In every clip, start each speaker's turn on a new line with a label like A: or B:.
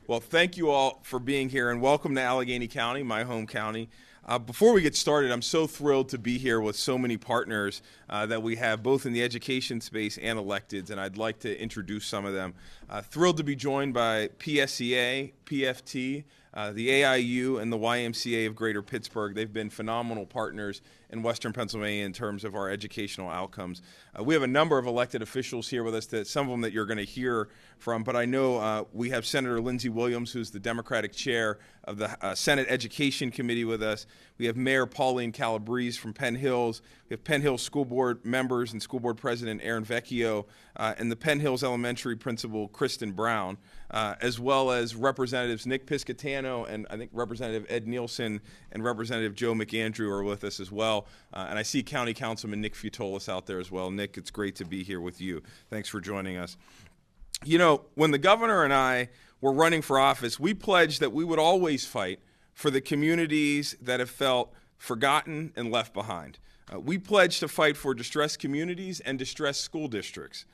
A: Well, thank you all for being here, and welcome to Allegheny County, my home county. Before we get started, I'm so thrilled to be here with so many partners that we have both in the education space and electeds, and I'd like to introduce some of them. Thrilled to be joined by PSEA, PFT, the AIU, and the YMCA of Greater Pittsburgh. They've been phenomenal partners in Western Pennsylvania in terms of our educational outcomes. We have a number of elected officials here with us, some of them that you're going to hear from, but I know we have Senator Lindsey Williams, who's the Democratic chair of the Senate Education Committee with us. We have Mayor Pauline Calabrese from Penn Hills. We have Penn Hills School Board members and School Board President Aaron Vecchio, and the Penn Hills Elementary Principal Kristen Brown, as well as Representatives Nick Piscatano and I think Representative Ed Nielsen and Representative Joe McAndrew are with us as well. And I see County Councilman Nick Futolis out there as well. Nick, it's great to be here with you. Thanks for joining us. You know, when the governor and I were running for office, we pledged that we would always fight for the communities that have felt forgotten and left behind. We pledged to fight for distressed communities and distressed school districts.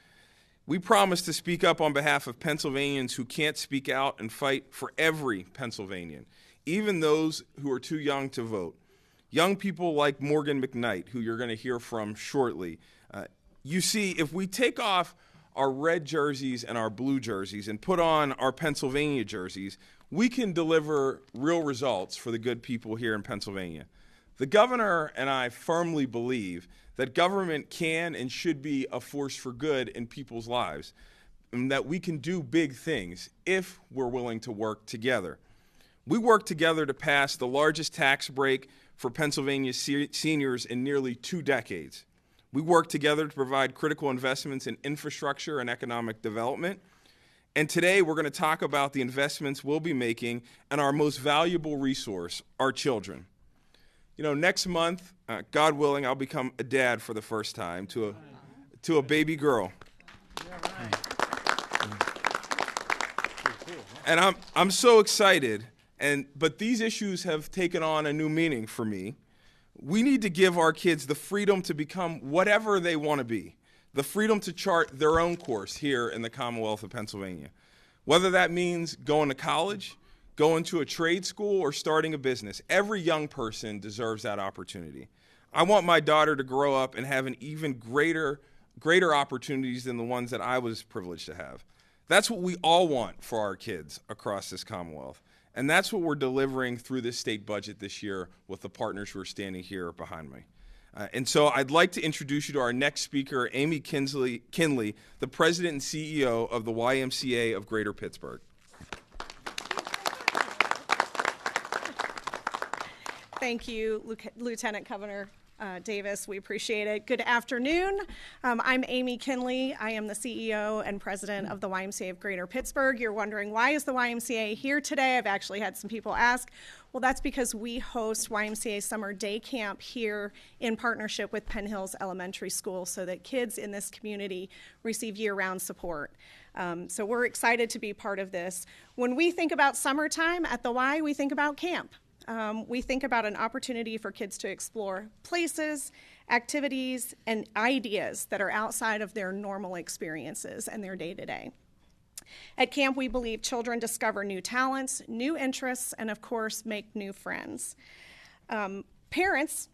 A: We promised to speak up on behalf of Pennsylvanians who can't speak out and fight for every Pennsylvanian, even those who are too young to vote. Young people like Morgan McKnight, who you're going to hear from shortly. You see, if we take off our red jerseys and our blue jerseys and put on our Pennsylvania jerseys, we can deliver real results for the good people here in Pennsylvania. The governor and I firmly believe that government can and should be a force for good in people's lives, and that we can do big things if we're willing to work together. We worked together to pass the largest tax break for Pennsylvania seniors in nearly 2 decades. We worked together to provide critical investments in infrastructure and economic development. And today we're going to talk about the investments we'll be making and our most valuable resource, our children. You know, next month, God willing, I'll become a dad for the first time to a baby girl. And I'm so excited. But these issues have taken on a new meaning for me. We need to give our kids the freedom to become whatever they want to be, the freedom to chart their own course here in the Commonwealth of Pennsylvania. Whether that means going to college, going to a trade school, or starting a business, every young person deserves that opportunity. I want my daughter to grow up and have an even greater opportunities than the ones that I was privileged to have. That's what we all want for our kids across this Commonwealth. And that's what we're delivering through this state budget this year with the partners who are standing here behind me. And so I'd like to introduce you to our next speaker, Amy Kinley, the president and CEO of the YMCA of Greater Pittsburgh.
B: Thank you, Lieutenant Governor Davis. We appreciate it. Good afternoon. I'm Amy Kinley. I am the CEO and president of the YMCA of Greater Pittsburgh. You're wondering, why is the YMCA here today? I've actually had some people ask. Well, that's because we host YMCA Summer Day Camp here in partnership with Penn Hills Elementary School so that kids in this community receive year-round support. So we're excited to be part of this. When we think about summertime at the Y, we think about camp. We think about an opportunity for kids to explore places, activities, and ideas that are outside of their normal experiences and their day-to-day. At camp, we believe children discover new talents, new interests, and of course, make new friends. Parents,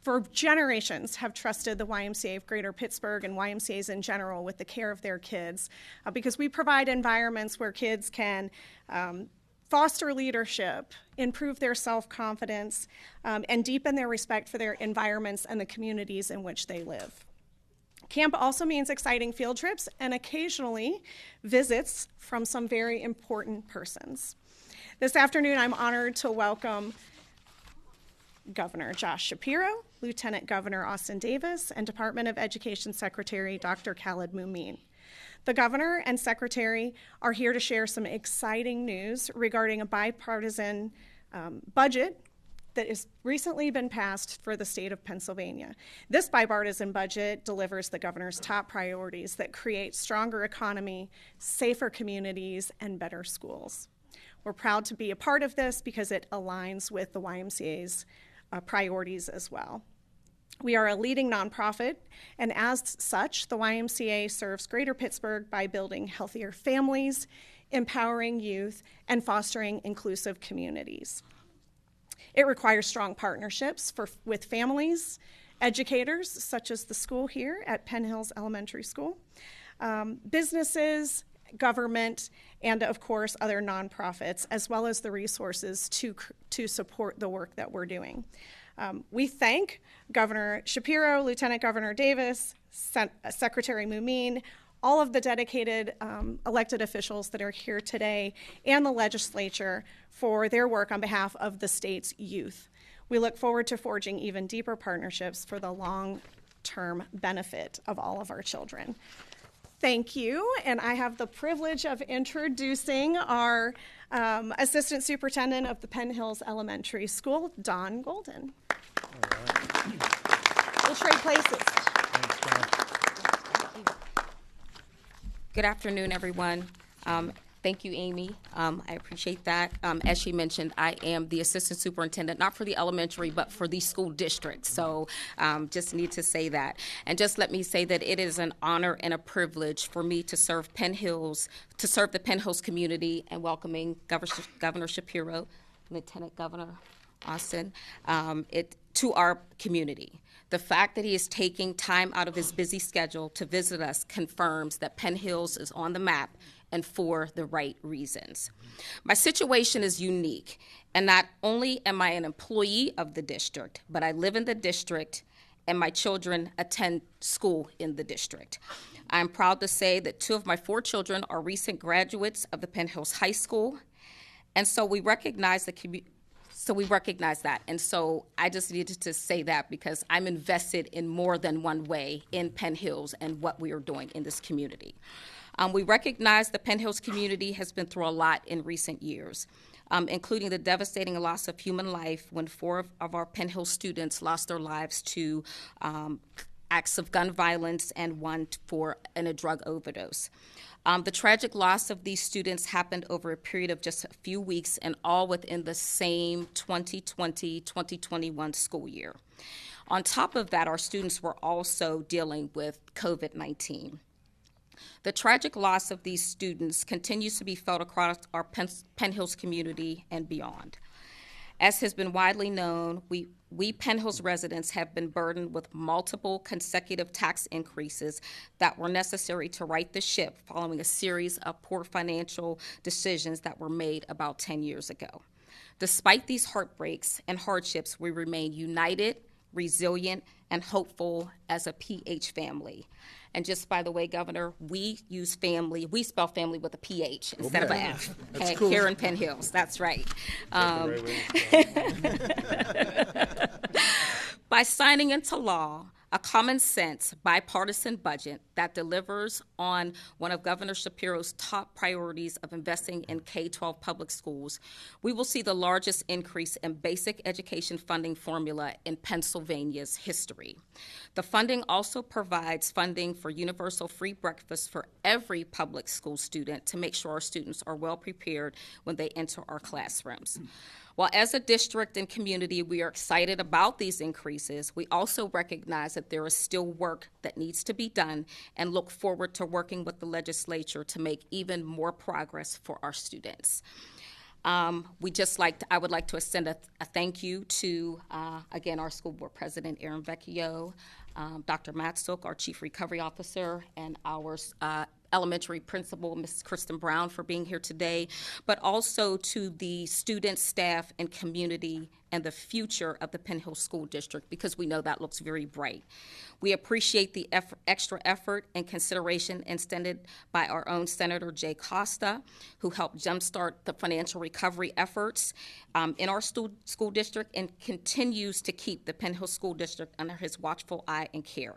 B: for generations, have trusted the YMCA of Greater Pittsburgh and YMCAs in general with the care of their kids because we provide environments where kids can foster leadership, improve their self-confidence, and deepen their respect for their environments and the communities in which they live. Camp also means exciting field trips and occasionally visits from some very important persons. This afternoon, I'm honored to welcome Governor Josh Shapiro, Lieutenant Governor Austin Davis, and Department of Education Secretary Dr. Khaled Mumeen. The governor and secretary are here to share some exciting news regarding a bipartisan budget that has recently been passed for the state of Pennsylvania. This bipartisan budget delivers the governor's top priorities that create stronger economy, safer communities, and better schools. We're proud to be a part of this because it aligns with the YMCA's priorities as well. We are a leading nonprofit, and as such, the YMCA serves Greater Pittsburgh by building healthier families, empowering youth, and fostering inclusive communities. It requires strong partnerships with families, educators, such as the school here at Penn Hills Elementary School, businesses, government, and of course other nonprofits, as well as the resources to support the work that we're doing. We thank Governor Shapiro, Lieutenant Governor Davis, Secretary Mumine, all of the dedicated elected officials that are here today, and the legislature for their work on behalf of the state's youth. We look forward to forging even deeper partnerships for the long-term benefit of all of our children. Thank you, and I have the privilege of introducing our Assistant Superintendent of the Penn Hills Elementary School, Don Golden.
C: All right.
B: We'll trade places.
C: Thanks, John.
D: Good afternoon, everyone. Thank you, Amy. I appreciate that. As she mentioned, I am the assistant superintendent, not for the elementary, but for the school district. So just need to say that. And just let me say that it is an honor and a privilege for me to serve Penn Hills, to serve the Penn Hills community, and welcoming Governor Shapiro, Lieutenant Governor Austin, to our community. The fact that he is taking time out of his busy schedule to visit us confirms that Penn Hills is on the map and for the right reasons. My situation is unique, and not only am I an employee of the district, but I live in the district and my children attend school in the district. I'm proud to say that 2 of my 4 children are recent graduates of the Penn Hills High School, and so we recognize that. And so I just needed to say that because I'm invested in more than one way in Penn Hills and what we are doing in this community. We recognize the Penn Hills community has been through a lot in recent years, including the devastating loss of human life when 4 of our Penn Hills students lost their lives to acts of gun violence and 1 in a drug overdose. The tragic loss of these students happened over a period of just a few weeks and all within the same 2020-2021 school year. On top of that, our students were also dealing with COVID-19. The tragic loss of these students continues to be felt across our Penn Hills community and beyond. As has been widely known, we Penn Hills residents have been burdened with multiple consecutive tax increases that were necessary to right the ship following a series of poor financial decisions that were made about 10 years ago. Despite these heartbreaks and hardships, we remain united, resilient, and hopeful as a PH family. And just by the way, Governor, we spell family with a PH instead of an F. Okay, cool. Here in Penn Hills, that's right. By signing into law a common sense, bipartisan budget that delivers on one of Governor Shapiro's top priorities of investing in K-12 public schools, we will see the largest increase in basic education funding formula in Pennsylvania's history. The funding also provides funding for universal free breakfast for every public school student to make sure our students are well prepared when they enter our classrooms. While as a district and community we are excited about these increases, we also recognize that there is still work that needs to be done and look forward to working with the legislature to make even more progress for our students. I would like to extend a thank you to, again, our school board president, Aaron Vecchio, Dr. Matzook, our chief recovery officer, and our elementary principal, Ms. Kristen Brown, for being here today, but also to the students, staff, and community and the future of the Penn Hills School District, because we know that looks very bright. We appreciate the extra effort and consideration extended by our own Senator Jay Costa, who helped jumpstart the financial recovery efforts in our school district and continues to keep the Penn Hills School District under his watchful eye and care.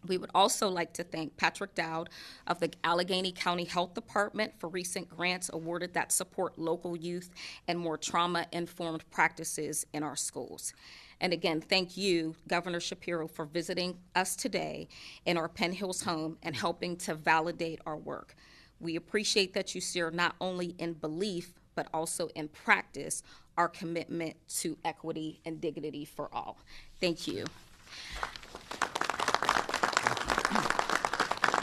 D: We would also like to thank Patrick Dowd of the Allegheny County Health Department for recent grants awarded that support local youth and more trauma-informed practices in our schools. And again, thank you, Governor Shapiro, for visiting us today in our Penn Hills home and helping to validate our work. We appreciate that you share not only in belief, but also in practice, our commitment to equity and dignity for all. Thank you.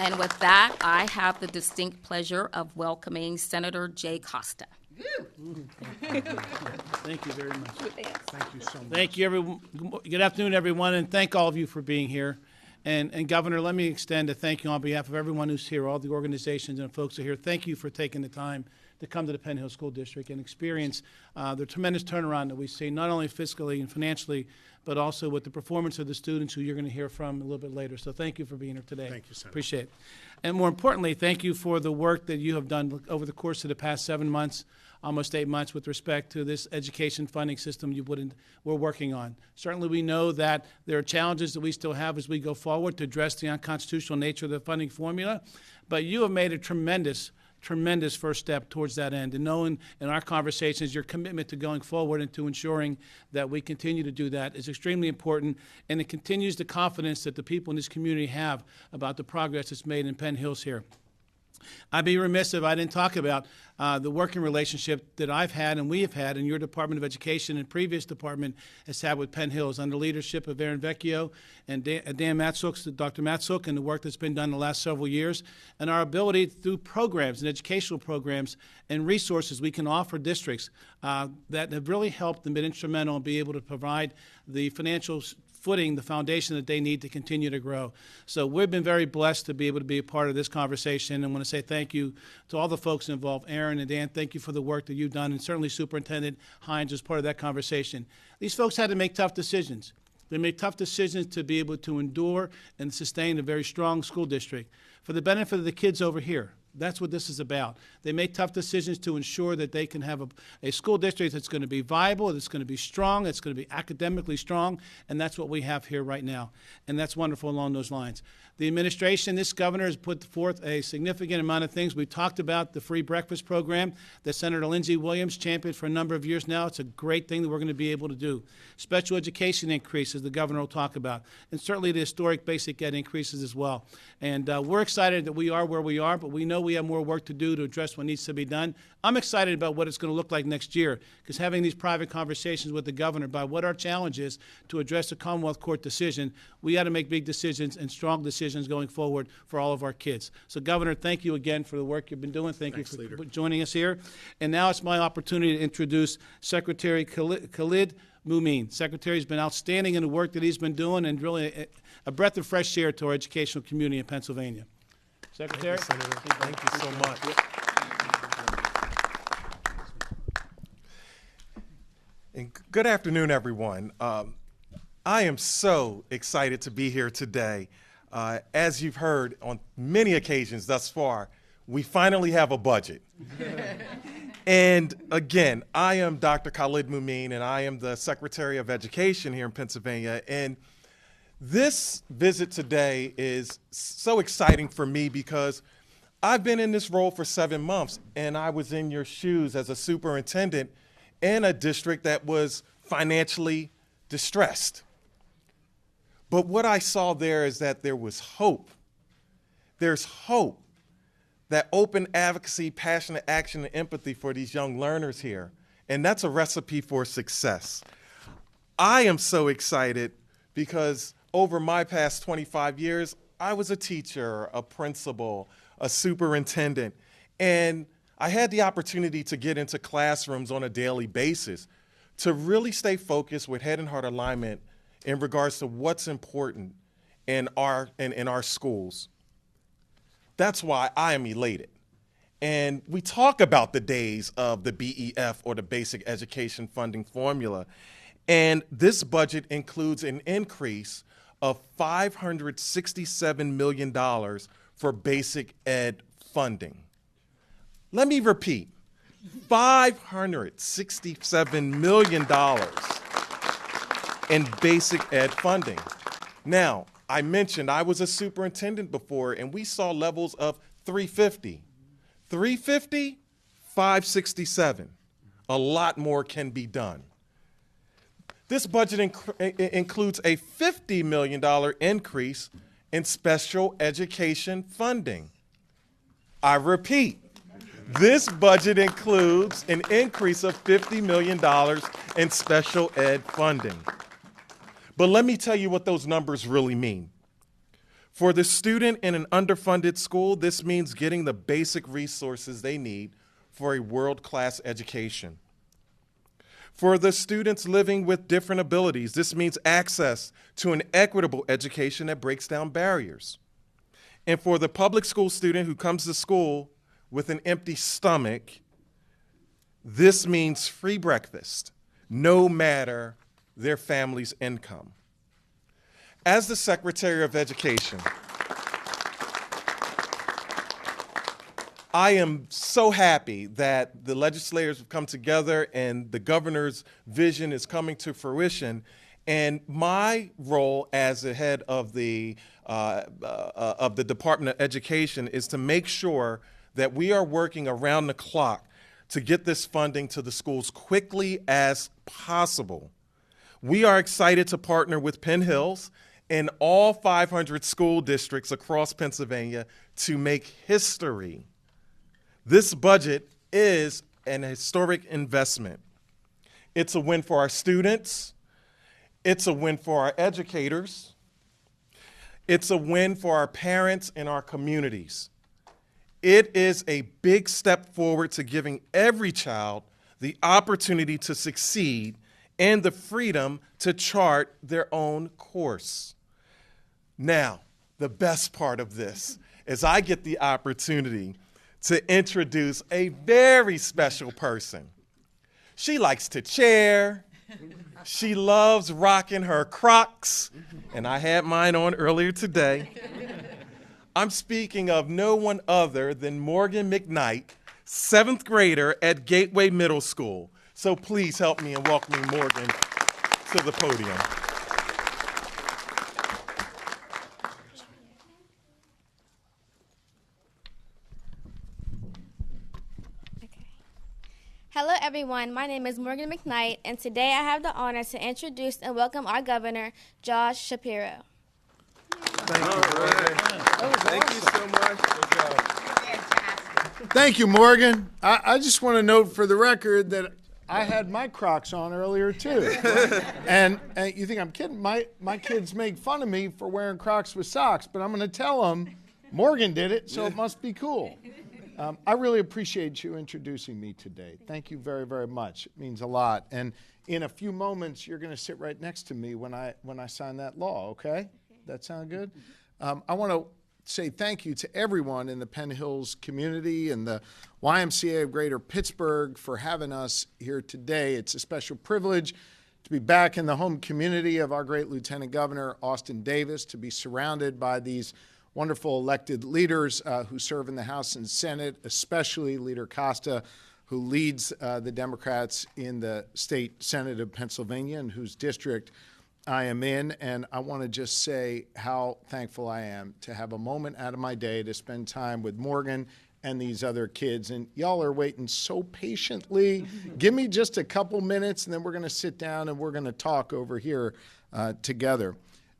D: And with that, I have the distinct pleasure of welcoming Senator Jay Costa.
C: Thank you very much.
E: Thank you so much.
C: Thank you, everyone. Good afternoon, everyone, and thank all of you for being here. And Governor, let me extend a thank you on behalf of everyone who's here, all the organizations and folks who are here. Thank you for taking the time to come to the Penn Hills School District and experience the tremendous turnaround that we see, not only fiscally and financially, but also with the performance of the students who you're going to hear from a little bit later. So thank you for being here today.
E: Thank you, Senator.
C: Appreciate it. And more importantly, thank you for the work that you have done over the course of the past 7 months, almost 8 months, with respect to this education funding system we're working on. Certainly we know that there are challenges that we still have as we go forward to address the unconstitutional nature of the funding formula, but you have made a tremendous first step towards that end. And knowing in our conversations your commitment to going forward and to ensuring that we continue to do that is extremely important, and it continues the confidence that the people in this community have about the progress that's made in Penn Hills here. I'd be remiss if I didn't talk about the working relationship that I've had and we have had in your Department of Education and previous department has had with Penn Hills under the leadership of Aaron Vecchio and Dan Matsuk, Dr. Matsuk, and the work that's been done in the last several years, and our ability through programs and educational programs and resources we can offer districts that have really helped and been instrumental in being able to provide the financial footing, the foundation that they need to continue to grow. So we've been very blessed to be able to be a part of this conversation, and I want to say thank you to all the folks involved. Aaron and Dan, thank you for the work that you've done, and certainly Superintendent Hines was part of that conversation. These folks had to make tough decisions. They made tough decisions to be able to endure and sustain a very strong school district for the benefit of the kids over here. That's what this is about. They make tough decisions to ensure that they can have a school district that's going to be viable, that's going to be strong, that's going to be academically strong, and that's what we have here right now. And that's wonderful along those lines. The administration, this governor has put forth a significant amount of things. We talked about the free breakfast program that Senator Lindsey Williams championed for a number of years now. It's a great thing that we're going to be able to do. Special education increases, the governor will talk about, and certainly the historic basic ed increases as well. And we're excited that we are where we are, but we know we have more work to do to address what needs to be done. I'm excited about what it's going to look like next year, because having these private conversations with the governor about what our challenge is to address the Commonwealth Court decision, we got to make big decisions and strong decisions going forward for all of our kids. So, Governor, thank you again for the work you've been doing. Thanks, you for joining us here. And now it's my opportunity to introduce Secretary Khalid Mumeen. Secretary's been outstanding in the work that he's been doing and really a breath of fresh air to our educational community in Pennsylvania. Secretary.
E: Thank you, Senator. Thank you so much. And good afternoon, everyone. I am so excited to be here today. As you've heard on many occasions thus far, we finally have a budget. And again, I am Dr. Khalid Mumeen, and I am the Secretary of Education here in Pennsylvania. And this visit today is so exciting for me because I've been in this role for 7 months, and I was in your shoes as a superintendent in a district that was financially distressed. But what I saw there is that there was hope. There's hope that open advocacy, passionate action, and empathy for these young learners here. And that's a recipe for success. I am so excited because over my past 25 years, I was a teacher, a principal, a superintendent, and I had the opportunity to get into classrooms on a daily basis to really stay focused with head and heart alignment in regards to what's important in our schools. That's why I am elated. And we talk about the days of the BEF, or the Basic Education Funding Formula, and this budget includes an increase of $567 million for basic ed funding. Let me repeat, $567 million in basic ed funding. Now, I mentioned I was a superintendent before, and we saw levels of 350. 350, 567. A lot more can be done. This budget includes a $50 million increase in special education funding. I repeat, this budget includes an increase of $50 million in special ed funding. But let me tell you what those numbers really mean. For the student in an underfunded school, this means getting the basic resources they need for a world-class education. For the students living with different abilities, this means access to an equitable education that breaks down barriers. And for the public school student who comes to school with an empty stomach, this means free breakfast, no matter their family's income. As the Secretary of Education, I am so happy that the legislators have come together and the governor's vision is coming to fruition. And my role as the head of the Department of Education is to make sure that we are working around the clock to get this funding to the schools quickly as possible. We are excited to partner with Penn Hills and all 500 school districts across Pennsylvania to make history. This budget is an historic investment. It's a win for our students. It's a win for our educators. It's a win for our parents and our communities. It is a big step forward to giving every child the opportunity to succeed and the freedom to chart their own course. Now, the best part of this is I get the opportunity to introduce a very special person. She likes to chair. She loves rocking her Crocs, and I had mine on earlier today. I'm speaking of no one other than Morgan McKnight, 7th grader at Gateway Middle School. So please help me in welcoming Morgan to the podium.
F: Hello everyone, my name is Morgan McKnight, and today I have the honor to introduce and welcome our governor, Josh Shapiro.
A: Thank you so much.
G: Thank you, Morgan. I just want to note for the record that I had my Crocs on earlier too. and you think I'm kidding? My kids make fun of me for wearing Crocs with socks, but I'm going to tell them Morgan did it, so it must be cool. I really appreciate you introducing me today. Thank you very, very much. It means a lot. And in a few moments, you're going to sit right next to me when I sign that law, okay? That sound good? I want to say thank you to everyone in the Penn Hills community and the YMCA of Greater Pittsburgh for having us here today. It's a special privilege to be back in the home community of our great Lieutenant Governor, Austin Davis, to be surrounded by these wonderful elected leaders who serve in the House and Senate, especially Leader Costa, who leads the Democrats in the state Senate of Pennsylvania and whose district I am in. And I want to just say how thankful I am to have a moment out of my day to spend time with Morgan and these other kids. And y'all are waiting so patiently. Give me just a couple minutes, and then we're going to sit down and we're going to talk over here together.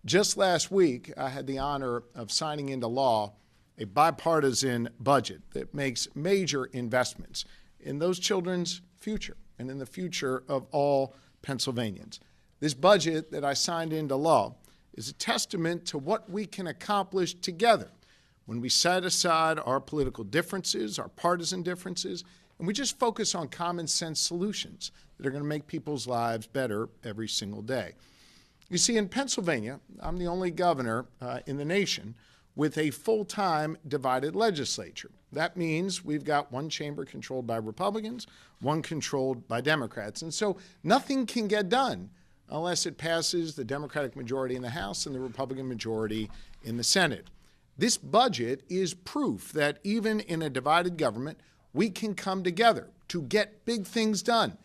G: Just last week, I had the honor of signing into law a bipartisan budget that makes major investments in those children's future and in the future of all Pennsylvanians. This budget that I signed into law is a testament to what we can accomplish together when we set aside our political differences, our partisan differences, and we just focus on common sense solutions that are going to make people's lives better every single day. You see, in Pennsylvania, I'm the only governor in the nation with a full-time divided legislature. That means we've got one chamber controlled by Republicans, one controlled by Democrats. And so nothing can get done unless it passes the Democratic majority in the House and the Republican majority in the Senate. This budget is proof that even in a divided government, we can come together to get big things done,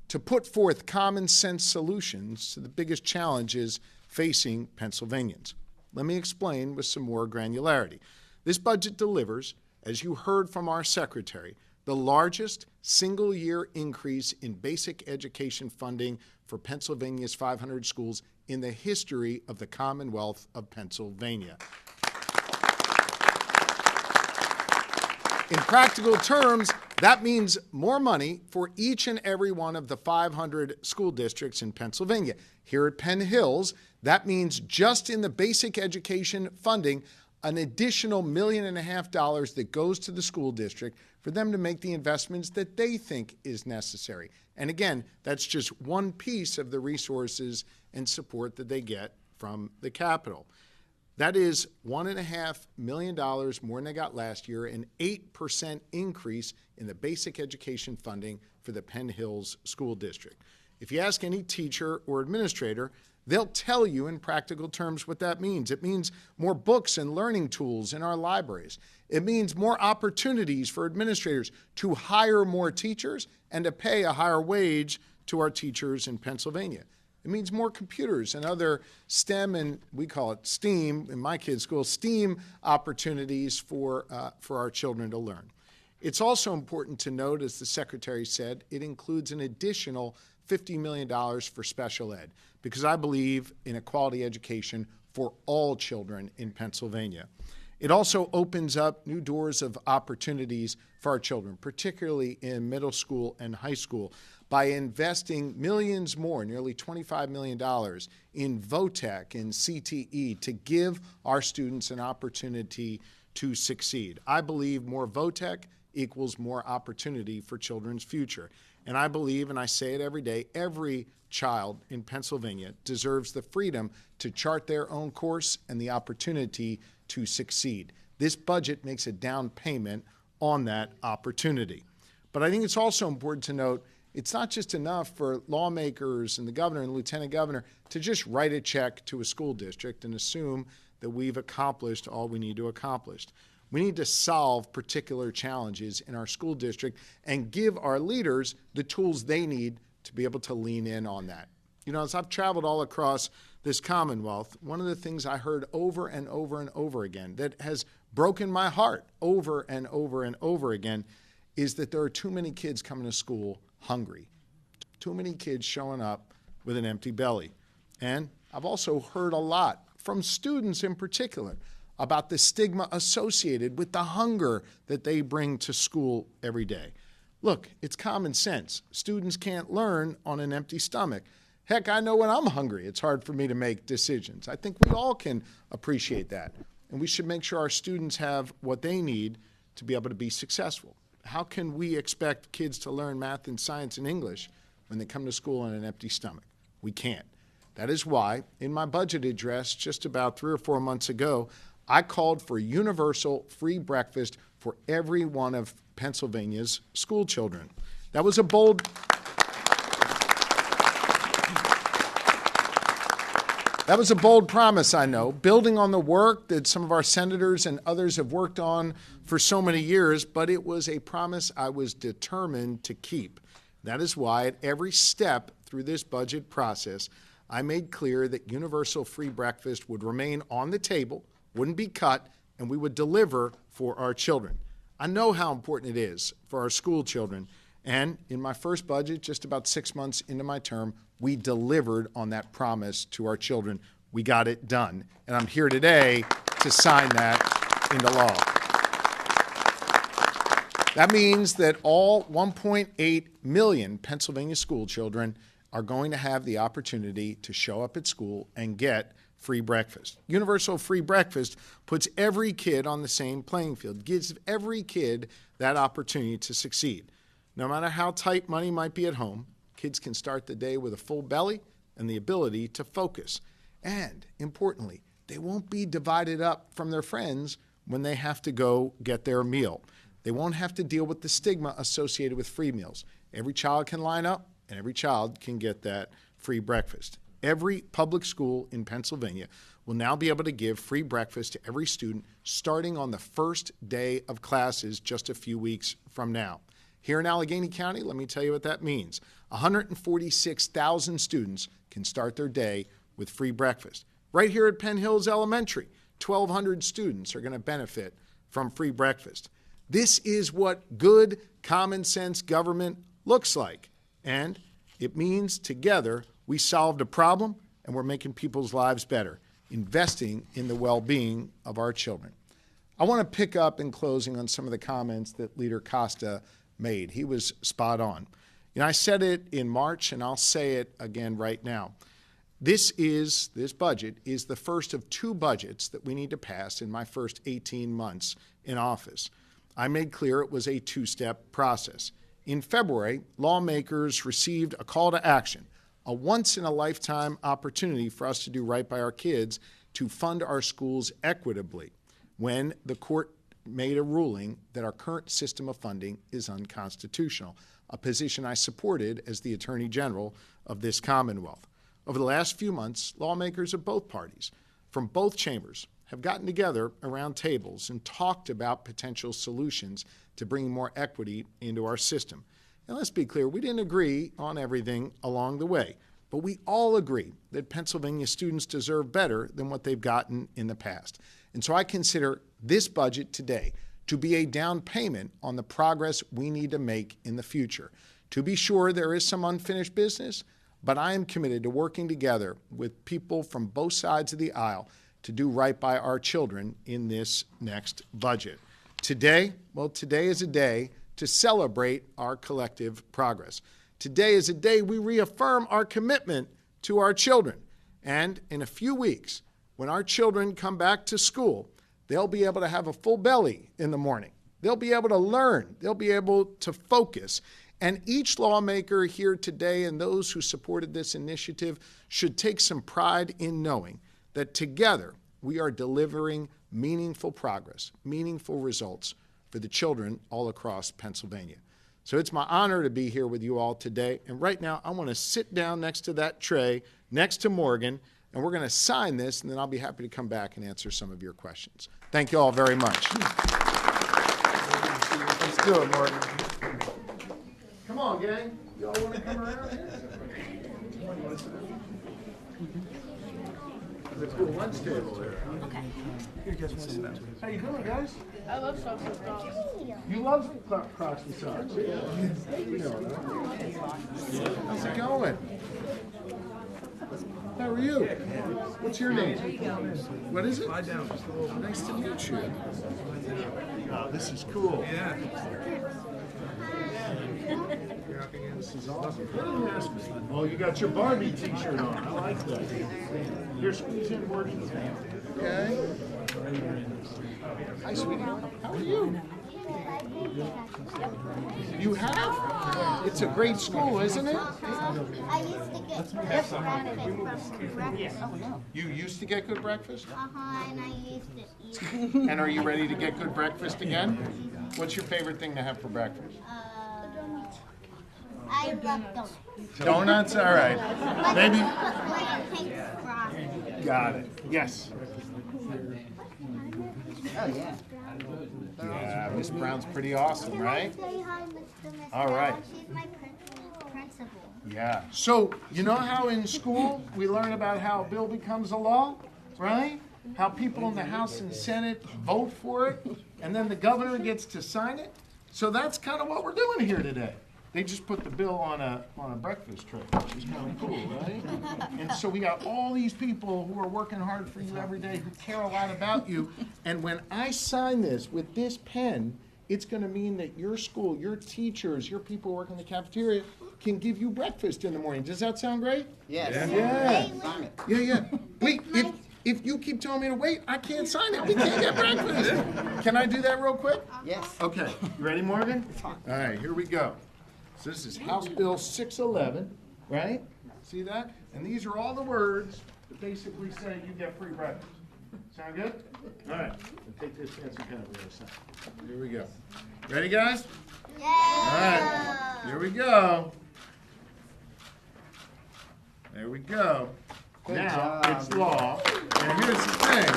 G: to put forth common sense solutions to the biggest challenges facing Pennsylvanians. Let me explain with some more granularity. This budget delivers, as you heard from our secretary, the largest single-year increase in basic education funding for Pennsylvania's 500 schools in the history of the Commonwealth of Pennsylvania. In practical terms, that means more money for each and every one of the 500 school districts in Pennsylvania. Here at Penn Hills, that means just in the basic education funding, an additional $1.5 million that goes to the school district for them to make the investments that they think is necessary. And again, that's just one piece of the resources and support that they get from the Capitol. That is $1.5 million more than they got last year, an 8% increase in the basic education funding for the Penn Hills School District. If you ask any teacher or administrator, they'll tell you in practical terms what that means. It means more books and learning tools in our libraries. It means more opportunities for administrators to hire more teachers and to pay a higher wage to our teachers in Pennsylvania. It means more computers and other STEM, and we call it STEAM, in my kids' school, STEAM opportunities for our children to learn. It's also important to note, as the Secretary said, it includes an additional $50 million for special ed, because I believe in a quality education for all children in Pennsylvania. It also opens up new doors of opportunities for our children, particularly in middle school and high school, by investing millions more, nearly $25 million, in VOTEC and CTE to give our students an opportunity to succeed. I believe more VOTEC equals more opportunity for children's future. And I believe, and I say it every day, every child in Pennsylvania deserves the freedom to chart their own course and the opportunity to succeed. This budget makes a down payment on that opportunity. But I think it's also important to note it's not just enough for lawmakers and the governor and lieutenant governor to just write a check to a school district and assume that we've accomplished all we need to accomplish. We need to solve particular challenges in our school district and give our leaders the tools they need to be able to lean in on that. You know, as I've traveled all across this Commonwealth, one of the things I heard over and over and over again that has broken my heart over and over and over again is that there are too many kids coming to school hungry. Too many kids showing up with an empty belly. And I've also heard a lot from students in particular about the stigma associated with the hunger that they bring to school every day. Look, it's common sense. Students can't learn on an empty stomach. Heck, I know when I'm hungry, it's hard for me to make decisions. I think we all can appreciate that. And we should make sure our students have what they need to be able to be successful. How can we expect kids to learn math and science and English when they come to school on an empty stomach? We can't. That is why, in my budget address just about 3 or 4 months ago, I called for universal free breakfast for every one of Pennsylvania's school children. That was a bold promise, I know, building on the work that some of our senators and others have worked on for so many years, but it was a promise I was determined to keep. That is why at every step through this budget process, I made clear that universal free breakfast would remain on the table, wouldn't be cut, and we would deliver for our children. I know how important it is for our school children, and in my first budget, just about 6 months into my term, we delivered on that promise to our children. We got it done, and I'm here today to sign that into law. That means that all 1.8 million Pennsylvania school children are going to have the opportunity to show up at school and get free breakfast. Universal free breakfast puts every kid on the same playing field, gives every kid that opportunity to succeed. No matter how tight money might be at home, kids can start the day with a full belly and the ability to focus. And importantly, they won't be divided up from their friends when they have to go get their meal. They won't have to deal with the stigma associated with free meals. Every child can line up and every child can get that free breakfast. Every public school in Pennsylvania will now be able to give free breakfast to every student starting on the first day of classes just a few weeks from now. Here in Allegheny County, let me tell you what that means. 146,000 students can start their day with free breakfast. Right here at Penn Hills Elementary, 1,200 students are going to benefit from free breakfast. This is what good, common sense government looks like. And it means together we solved a problem and we're making people's lives better, investing in the well-being of our children. I want to pick up in closing on some of the comments that Leader Costa made. He was spot on. You know, I said it in March and I'll say it again right now. This budget is the first of 2 budgets that we need to pass in my first 18 months in office. I made clear it was a 2-step process. In February, lawmakers received a call to action, a once-in-a-lifetime opportunity for us to do right by our kids, to fund our schools equitably, when the court made a ruling that our current system of funding is unconstitutional, a position I supported as the Attorney General of this Commonwealth. Over the last few months, lawmakers of both parties, from both chambers, have gotten together around tables and talked about potential solutions to bring more equity into our system. And let's be clear, we didn't agree on everything along the way, but we all agree that Pennsylvania students deserve better than what they've gotten in the past. And so I consider this budget today to be a down payment on the progress we need to make in the future. To be sure, there is some unfinished business, but I am committed to working together with people from both sides of the aisle to do right by our children in this next budget. Today is a day to celebrate our collective progress. Today is a day we reaffirm our commitment to our children. And in a few weeks, when our children come back to school, they'll be able to have a full belly in the morning. They'll be able to learn. They'll be able to focus. And each lawmaker here today and those who supported this initiative should take some pride in knowing that together we are delivering meaningful progress, meaningful results for the children all across Pennsylvania. So it's my honor to be here with you all today. And right now, I want to sit down next to that tray, next to Morgan, and we're going to sign this, and then I'll be happy to come back and answer some of your questions. Thank you all very much. Let's do it, Morgan. Come on, gang. You all want to come around here? There's a cool lunch table there.
H: Okay.
G: Here, guys, want to sit down? How you doing, guys?
H: I love socks and socks.
G: You love Crocs and socks. Yeah. How's it going? How are you? What's your name? What is it? Nice to meet you. Oh, this is cool. Yeah. This is awesome. Oh, you got your Barbie t-shirt on. I like that. Here, squeeze in, Morgan. Okay. Hi, sweetie. How are you? You have? It's a great school, isn't it?
I: I used to get good breakfast.
G: You used to get good breakfast?
I: And I used to eat.
G: And are you ready to get good breakfast again? What's your favorite thing to have for breakfast?
I: I love donuts.
G: Donuts? All right. Maybe.
I: Like pink frosting.
G: Got it. Yes.
H: Oh, yeah.
G: Yeah, Miss Brown's pretty awesome, right?
I: Can I say hi, Mr. Miss
G: All
I: Brown?
G: right.
I: She's my principal.
G: Yeah. So, you know how in school we learn about how a bill becomes a law, right? How people in the House and Senate vote for it, and then the governor gets to sign it? So that's kind of what we're doing here today. They just put the bill on a breakfast tray, which is kind of cool, right? And so we got all these people who are working hard for you every day, who care a lot about you. And when I sign this with this pen, it's going to mean that your school, your teachers, your people working in the cafeteria can give you breakfast in the morning. Does that sound great?
H: Yes.
G: Yeah. Yeah. Wait, if you keep telling me to wait, I can't sign it. We can't get breakfast. Can I do that real quick?
H: Yes.
G: Okay. You ready, Morgan? All right, here we go. So this is House Bill 611, right? See that? And these are all the words that basically say you get free breakfast. Sound good? All right. I'll take this fancy pen over there. Here we go. Ready, guys?
I: Yeah.
G: All right. Here we go. There we go.
H: Good
G: Now
H: job.
G: it's law. And here's the thing.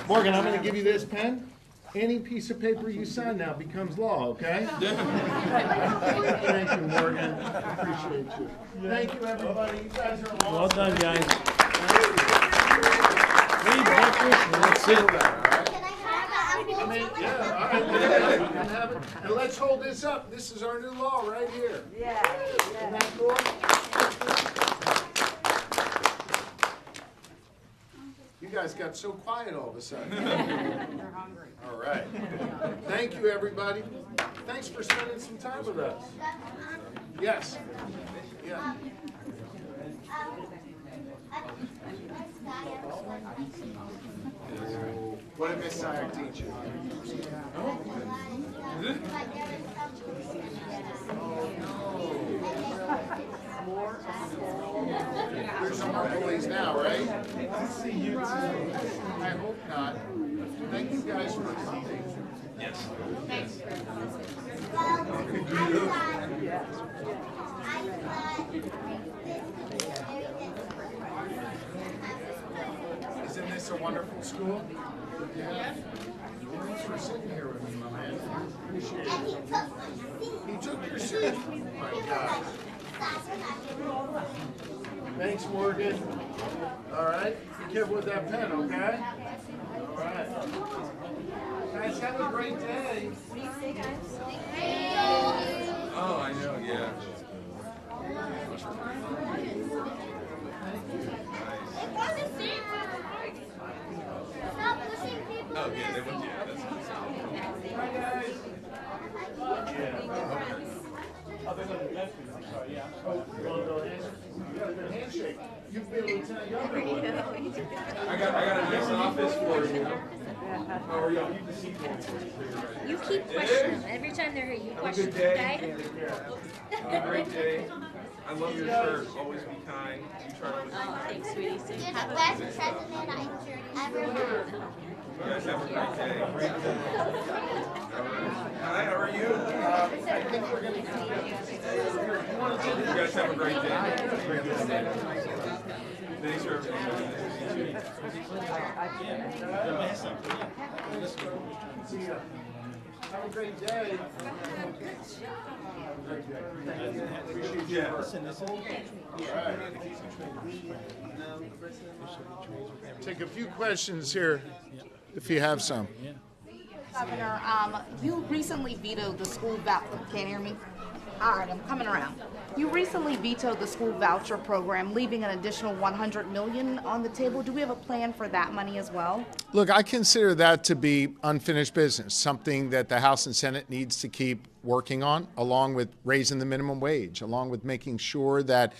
G: Morgan, I'm going to give you this pen. Any piece of paper you sign now becomes law, okay? Thank you, Morgan. Appreciate you. Thank you, everybody. You guys are awesome.
C: Well done, guys. Free breakfast, and that's it.
I: Can I have an apple?
G: And let's hold this up. This is our new law right here.
H: Yeah.
G: Isn't that cool? You guys got so quiet all of a sudden.
H: They're hungry.
G: All right. Thank you, everybody. Thanks for spending some time with us. Yes. Yeah. What did Miss Sire teach you? There's some more bullies now, right? I hope not. Thank you guys for coming.
A: Yes.
G: Isn't this a wonderful school? Yeah. Thanks for sitting here with me, my man. Appreciate it. He took your seat. Oh my God. Thanks, Morgan. All right. Be careful with that pen, okay? All right. Guys, have a great day.
A: Oh, I know, yeah. Oh, yeah, they went, yeah, that's
G: You got a good handshake. You've been Lieutenant Governor.
A: I got a nice office for you. How are you? You can see for
I: You keep questioning. Every time they're here, you question, okay?
A: Have a great day. I love your shirt. Always be kind. You try to.
I: Thanks, sweetie.
J: You're the best president I ever had.
A: You guys have a great day. Hi, how are you? You guys have a great day. Thanks for everything.
G: Have a great day.
A: Yeah.
G: Take a few questions here, if you have some.
H: Governor, you recently vetoed the school voucher. Can't hear me? All right, I'm coming around. You recently vetoed the school voucher program, leaving an additional $100 million on the table. Do we have a plan for that money as well?
G: Look, I consider that to be unfinished business, something that the House and Senate needs to keep working on, along with raising the minimum wage, along with making sure that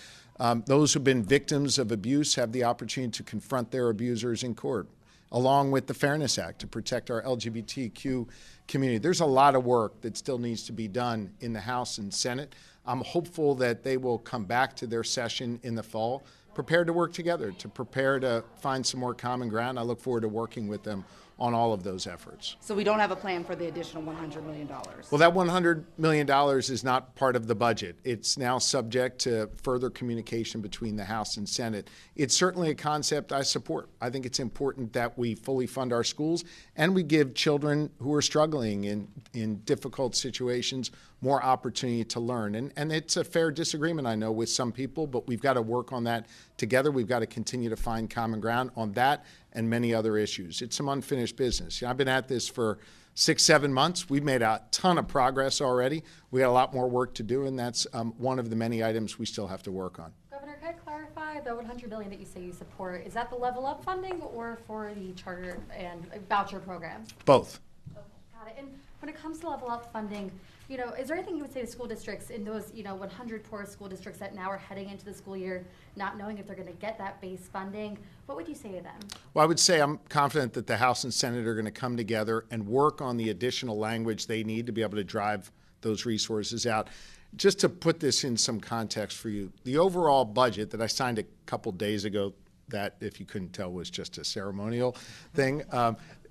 G: those who've been victims of abuse have the opportunity to confront their abusers in court, along with the Fairness Act to protect our LGBTQ community. There's a lot of work that still needs to be done in the House and Senate. I'm hopeful that they will come back to their session in the fall, prepared to work together, to prepare to find some more common ground. I look forward to working with them on all of those efforts.
H: So we don't have a plan for the additional $100 million?
G: Well, that $100 million is not part of the budget. It's now subject to further communication between the House and Senate. It's certainly a concept I support. I think it's important that we fully fund our schools and we give children who are struggling in difficult situations more opportunity to learn. And it's a fair disagreement, I know, with some people, but we've got to work on that together. We've got to continue to find common ground on that and many other issues. It's some unfinished business. I've been at this for 6-7 months. We've made a ton of progress already. We got a lot more work to do, and that's one of the many items we still have to work on.
K: Governor, can I clarify the $100 million that you say you support? Is that the Level Up funding or for the charter and voucher programs?
G: Both.
K: Okay, got it. And when it comes to Level Up funding, you know, is there anything you would say to school districts in those, 100 poorest school districts that now are heading into the school year not knowing if they're going to get that base funding? What would you say to them?
G: Well, I would say I'm confident that the House and Senate are going to come together and work on the additional language they need to be able to drive those resources out. Just to put this in some context for you, the overall budget that I signed a couple days ago, that, if you couldn't tell, was just a ceremonial thing,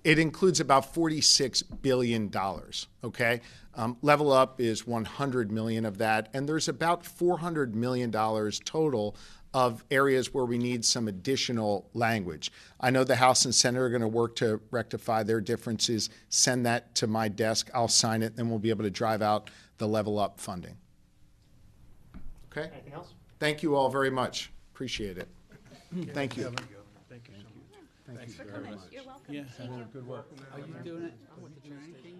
G: it includes about $46 billion, okay? Level Up is $100 million of that, and there's about $400 million total of areas where we need some additional language. I know the House and Senate are going to work to rectify their differences, send that to my desk, I'll sign it, and we'll be able to drive out the Level Up funding. Okay?
L: Anything else?
G: Thank you all very much. Appreciate it. Thank you.
L: Thank you.
G: Thank you very much.
B: You're welcome.
C: Yeah.
B: Thank you.
G: Good work.
L: Are you doing it with the training thing?